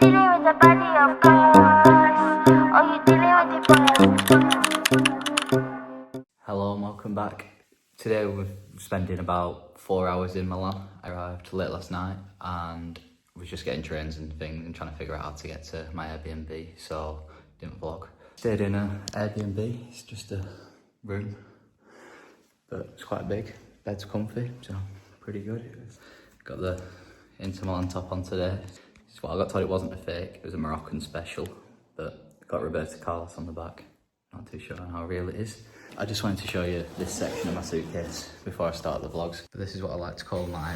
dealing with the body of course, or you dealing with the boy. Hello and welcome back. Today we're spending about 4 hours in Milan. I arrived late last night and was just getting trains and things and trying to figure out how to get to my Airbnb, so didn't vlog. Stayed in an Airbnb, it's just a room, but it's quite big. Bed's comfy, so pretty good. Got the Inter Milan top on today. It's what I got told it wasn't a fake, it was a Moroccan special, but got Roberto Carlos on the back. Not too sure how real it is. I just wanted to show you this section of my suitcase before I start the vlogs. This is what I like to call my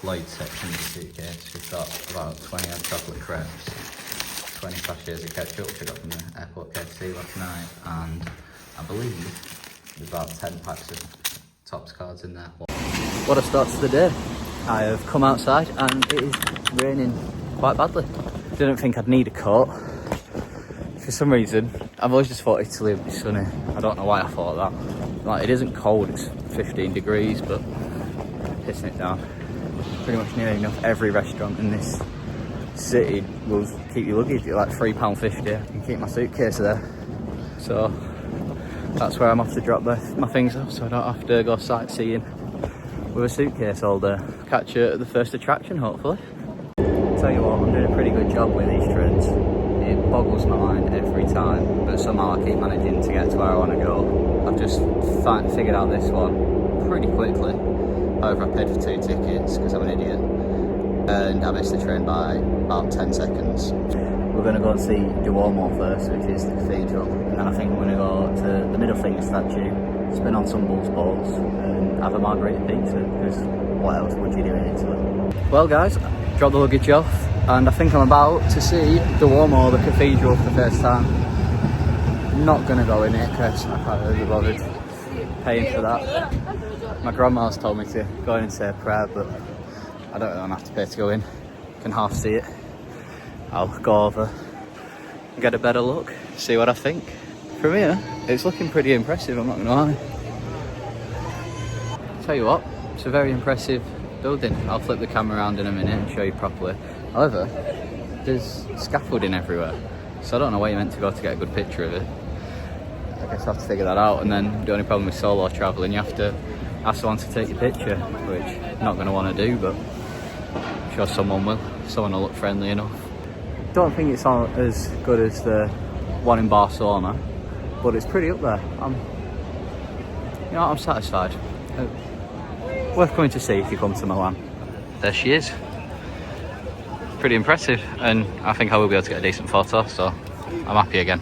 Lloyd section of the suitcase. We've got about 20 odd chocolate crepes, 20 sachets of ketchup which I got from the airport KFC last night, and I believe there's about 10 packs of Topps cards in there. What a start to the day. I have come outside and it is raining quite badly. Didn't think I'd need a coat. For some reason, I've always just thought Italy would be sunny. I don't know why I thought that. Like, it isn't cold, it's 15 degrees, but pissing it down. Pretty much nearly enough every restaurant in this city will keep your luggage at like £3.50. I can keep my suitcase there. So that's where I'm off to drop my things off, so I don't have to go sightseeing with a suitcase all day. Catch you at the first attraction, hopefully. Tell you what, I'm doing a pretty good job with these trains. It boggles my mind every time, but somehow I keep managing to get to where I want to go. I've just figured out this one pretty quickly. However, I paid for 2 tickets because I'm an idiot, and I missed the train by about 10 seconds. We're going to go and see Duomo first, which is the cathedral, and then I think we're going to go to the middle finger statue, spin on some bull's balls, and have a margherita pizza, because what else would you do in Italy? Well guys, dropped the luggage off, and I think I'm about to see Duomo, the cathedral, for the first time. Not going to go in it because I can't really be bothered paying for that. My grandma's told me to go in and say a prayer, but I don't really have to pay to go in. Can half see it. I'll go over and get a better look, see what I think. From here, it's looking pretty impressive, I'm not gonna lie. Tell you what, it's a very impressive building. I'll flip the camera around in a minute and show you properly. However, there's scaffolding everywhere, so I don't know where you're meant to go to get a good picture of it. I guess I have to figure that out, and then the only problem with solo travelling, you have to ask someone to take your picture, which I'm not going to want to do, but I'm sure someone will. Someone will look friendly enough. Don't think it's as good as the one in Barcelona, but it's pretty up there. I'm satisfied. Worth coming to see if you come to Milan. There she is. Pretty impressive, and I think I will be able to get a decent photo, so I'm happy again.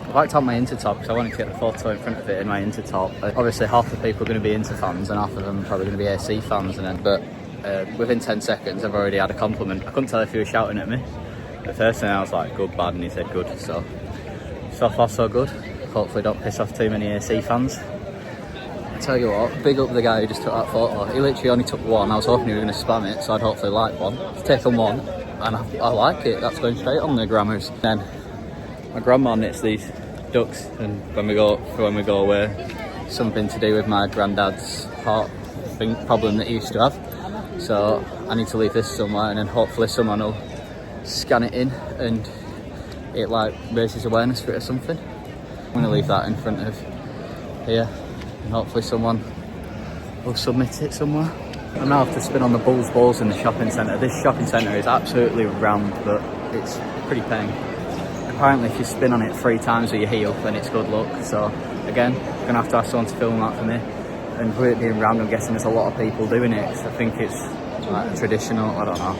I'd like to have my Intertop because I wanted to get a photo in front of it in my Intertop. Obviously half the people are going to be Inter fans and half of them are probably going to be AC fans, but within 10 seconds I've already had a compliment. I couldn't tell if he was shouting at me. The first thing I was like, good, bad, and he said good, so far so good. Hopefully don't piss off too many AC fans. I tell you what, big up the guy who just took that photo. He literally only took one. I was hoping he was going to spam it, so I'd hopefully like one. He's taken one, and I like it. That's going straight on the grammars. Then my grandma knits these ducks, and when we go away, something to do with my granddad's heart problem that he used to have. So I need to leave this somewhere, and then hopefully someone will scan it in and it like raises awareness for it or something. I'm going to leave that in front of here and hopefully someone will submit it somewhere. I now have to spin on the bull's balls in the shopping centre. This shopping centre is absolutely rammed, but it's pretty paying. Apparently if you spin on it 3 times with your heel, then it's good luck. So again, I'm going to have someone to film that for me. And with it being rammed, I'm guessing there's a lot of people doing it. So I think it's like traditional, I don't know.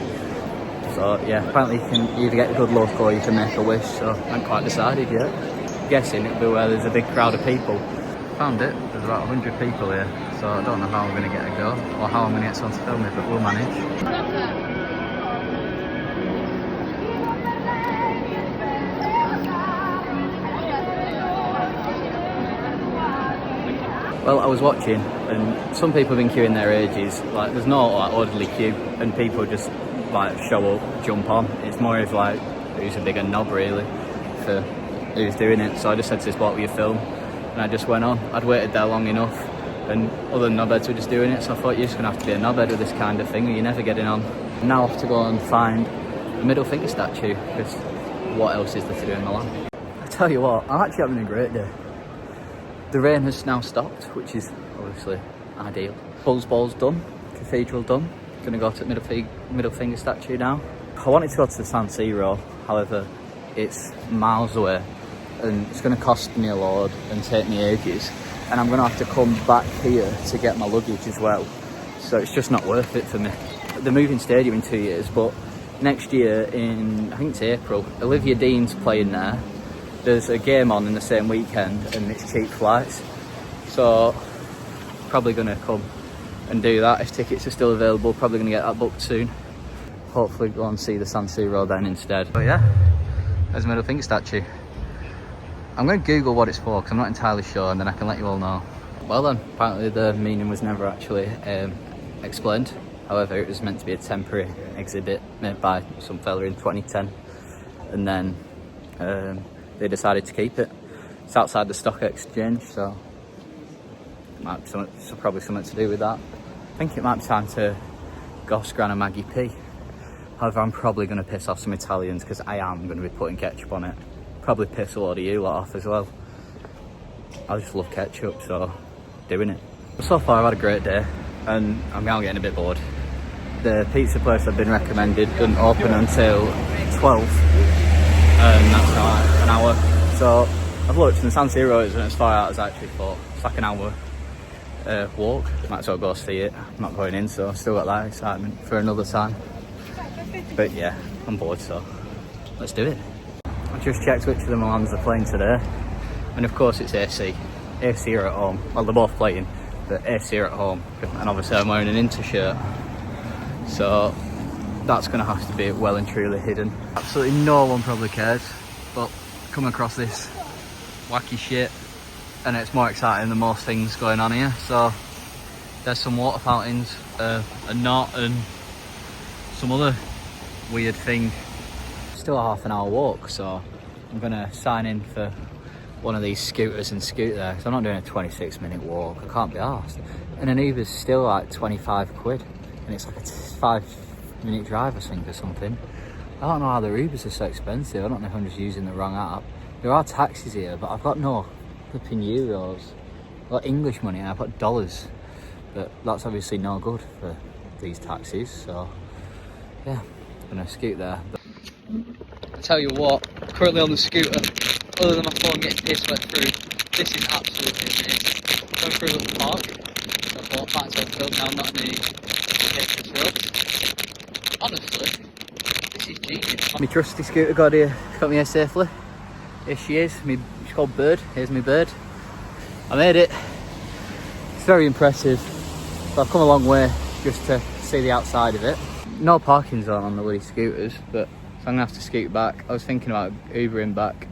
So yeah, apparently you can either get a good luck or you can make a wish, so I haven't quite decided yet. I'm guessing it'll be where there's a big crowd of people. Found it, there's about 100 people here, so I don't know how I'm going to get a go or how I'm going to get someone to film it, but we'll manage. Well, I was watching and some people have been queuing their ages. Like, there's no like orderly queue and people just like show up, jump on. It's more of like who's a bigger knob really for who's doing it. So I just said to this bloke, will you film? And I just went on. I'd waited there long enough and other knobheads were just doing it, so I thought you're just gonna have to be a knobhead with this kind of thing or you're never getting on. Now I have to go and find the middle finger statue, because what else is there to do in Milan? I tell you what, I'm actually having a great day. The rain has now stopped, which is obviously ideal. Bulls Ball's done, Cathedral done. Gonna go to the middle finger statue now. I wanted to go to the San Siro, however, it's miles away and it's gonna cost me a load and take me ages. And I'm gonna have to come back here to get my luggage as well. So it's just not worth it for me. They're moving stadium in 2 years, but next year in, I think it's April, Olivia Dean's playing there. There's a game on in the same weekend and it's cheap flights. So probably gonna come and do that if tickets are still available. Probably gonna get that booked soon. Hopefully go and see the San Siro then instead. But yeah, there's a middle finger statue. I'm gonna Google what it's for because I'm not entirely sure, and then I can let you all know. Well then, apparently the meaning was never actually explained. However, it was meant to be a temporary exhibit made by some fella in 2010, and then they decided to keep it. It's outside the stock exchange, so probably something to do with that. I think it might be time to go Gran and Maggie P. However, I'm probably going to piss off some Italians because I am going to be putting ketchup on it. Probably piss a lot of you lot off as well. I just love ketchup, so doing it. So far I've had a great day and I'm now getting a bit bored. The pizza place I've been recommended doesn't open until 12 and that's not an hour. So I've looked and the San Siro isn't as far out as I actually thought. It's like an hour walk. Might as well go see it. I'm not going in, so I've still got that excitement for another time. But yeah, I'm bored, so let's do it. I just checked which of the Milans are playing today, and of course it's AC. AC are at home. Well, they're both playing, but AC are at home. And obviously I'm wearing an Inter shirt, so that's going to have to be well and truly hidden. Absolutely no one probably cares, but come across this wacky shit and it's more exciting than most things going on here. So there's some water fountains, a knot and some other weird thing. Still a half an hour walk, so I'm gonna sign in for one of these scooters and scoot there, because I'm not doing a 26-minute walk. I can't be arsed. And an Uber's still like 25 quid, and it's like a 5-minute drive I think or something. I don't know how the Ubers are so expensive. I don't know if I'm just using the wrong app. There are taxis here, but I've got no flipping euros. I've got English money and I've got dollars, but that's obviously no good for these taxis, so yeah, I'm gonna scoot there. I tell you what, currently on the scooter, other than my phone getting piss wet through, this is absolutely amazing. Going through a little park, so I thought might as well film now, not any dangerous roads. Honestly, this is genius. My trusty scooter got me here safely. Here she is, she's called Bird. Here's my Bird. I made it. It's very impressive. But I've come a long way just to see the outside of it. No parking zone on the bloody scooters, but so I'm gonna have to scoot back. I was thinking about Ubering back.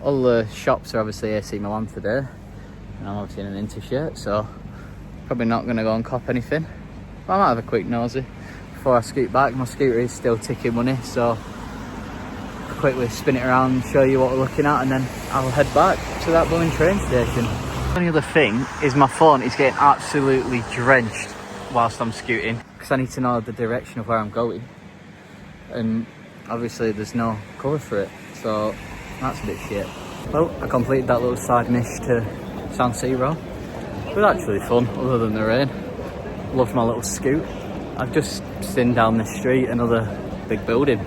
All the shops are obviously AC Milan today, and I'm obviously in an Inter shirt, so probably not gonna go and cop anything. But I might have a quick nosy before I scoot back. My scooter is still ticking money, so I'll quickly spin it around and show you what we're looking at, and then I'll head back to that blooming train station. The only other thing is my phone is getting absolutely drenched whilst I'm scooting, because I need to know the direction of where I'm going, and obviously there's no cover for it, so that's a bit shit. Well, I completed that little side mish to San Siro. It was actually fun, other than the rain. Loved my little scoot. I've just seen down this street another big building.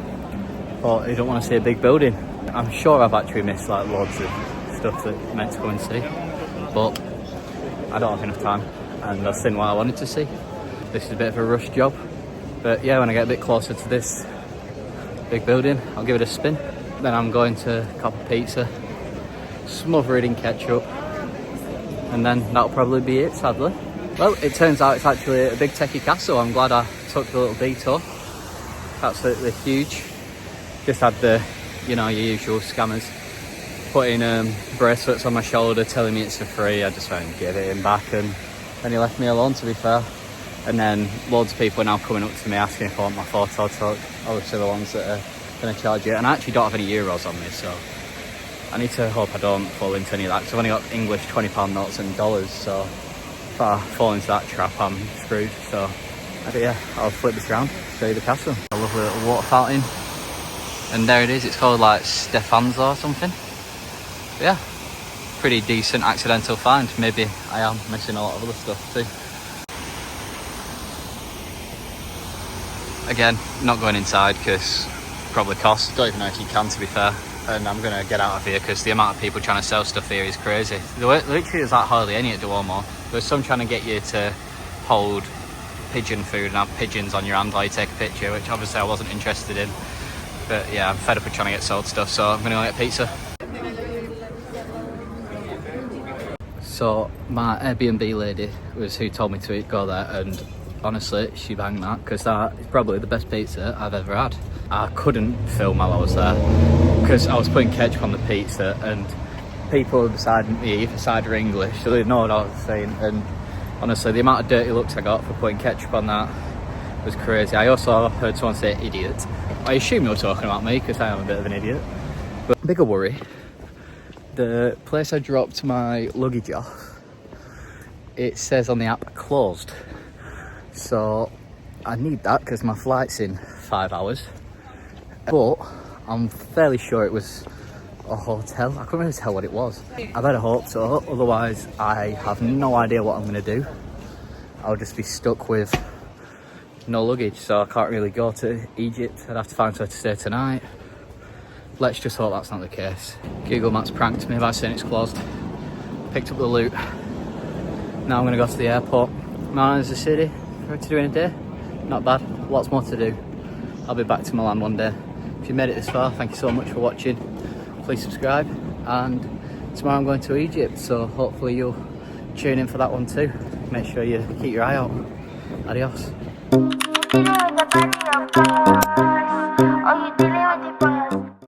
Thought you don't want to see a big building. I'm sure I've actually missed like loads of stuff that I'm meant to go and see, but I don't have enough time, and I've seen what I wanted to see. This is a bit of a rush job, but yeah, when I get a bit closer to this big building, I'll give it a spin. Then I'm going to cop a pizza, smother it in ketchup, and then that'll probably be it, sadly. Well, it turns out it's actually a big techie castle. I'm glad I took the little detour. Absolutely huge. Just had the, you know, your usual scammers putting bracelets on my shoulder telling me it's for free. I just went and gave it in back, and then he left me alone, to be fair. And then loads of people are now coming up to me asking if I want my photo took. Obviously the ones that are going to charge you. And I actually don't have any euros on me, so I need to hope I don't fall into any of that, because I've only got English £20 notes and dollars, so if I fall into that trap I'm screwed. So but yeah, I'll flip this around, show you the castle. A lovely little water fountain And there it is, it's called like Stefanzo or something. But yeah, pretty decent accidental find. Maybe I am missing a lot of other stuff too. Again, not going inside because probably cost. Don't even know if you can, to be fair. And I'm gonna get out of here because the amount of people trying to sell stuff here is crazy. Literally, there's like hardly any at Duomo. There's some trying to get you to hold pigeon food and have pigeons on your hand while you take a picture, which obviously I wasn't interested in. But yeah, I'm fed up with trying to get sold stuff, so I'm gonna go get pizza. So my Airbnb lady was who told me to go there, and honestly, she banged that because that is probably the best pizza I've ever had. I couldn't film while I was there because I was putting ketchup on the pizza, and people beside me either side were English, so they didn't know what I was saying. And honestly, the amount of dirty looks I got for putting ketchup on that was crazy. I also heard someone say idiot. I assume you're talking about me because I am a bit of an idiot. But bigger worry, the place I dropped my luggage off, it says on the app closed. So I need that because my flight's in 5 hours. But I'm fairly sure it was a hotel. I couldn't really tell what it was. I better hope so, otherwise I have no idea what I'm going to do. I'll just be stuck with no luggage, so I can't really go to Egypt. I'd have to find somewhere to stay tonight. Let's just hope that's not the case. Google Maps pranked me by saying it's closed. Picked up the loot. Now I'm going to go to the airport. Milan is a city for to do in a day. Not bad. Lots more to do. I'll be back to Milan one day. If you made it this far, thank you so much for watching. Please subscribe, and tomorrow I'm going to Egypt, so hopefully you'll tune in for that one too. Make sure you keep your eye out. Adios. You with the body on fire.